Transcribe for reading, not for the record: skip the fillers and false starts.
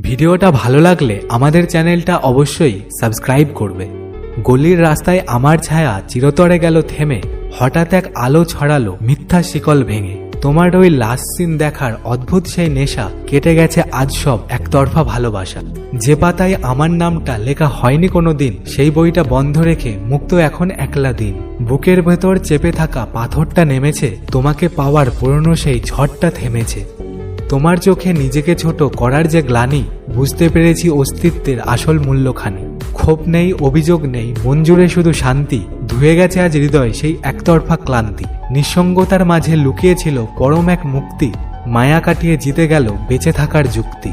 ভিডিওটা ভালো লাগলে আমাদের চ্যানেলটা অবশ্যই সাবস্ক্রাইব করবে। গলির রাস্তায় আমার ছায়া চিরতরে গেল থেমে, হঠাৎ এক আলো ছড়ালো মিথ্যা শিকল ভেঙে। তোমার ওই লাস্ট সিন দেখার অদ্ভুত সেই নেশা, কেটে গেছে আজ সব একতরফা ভালোবাসা। যে পাতায় আমার নামটা লেখা হয়নি কোনো দিন, সেই বইটা বন্ধ রেখে মুক্ত এখন একলা দিন। বুকের ভেতর চেপে থাকা পাথরটা নেমেছে, তোমাকে পাওয়ার পুরনো সেই ঝড়টা থেমেছে। তোমার চোখে নিজেকে ছোট করার যে গ্লানি, বুঝতে পেরেছি অস্তিত্বের আসল মূল্যখানি। ক্ষোভ নেই, অভিযোগ নেই, মন জুড়ে শুধু শান্তি। ধুয়ে গেছে আজ হৃদয় সেই একতরফা ক্লান্তি। নিঃসঙ্গতার মাঝে লুকিয়েছিল পরম এক মুক্তি, মায়া কাটিয়ে জিতে গেল বেঁচে থাকার যুক্তি।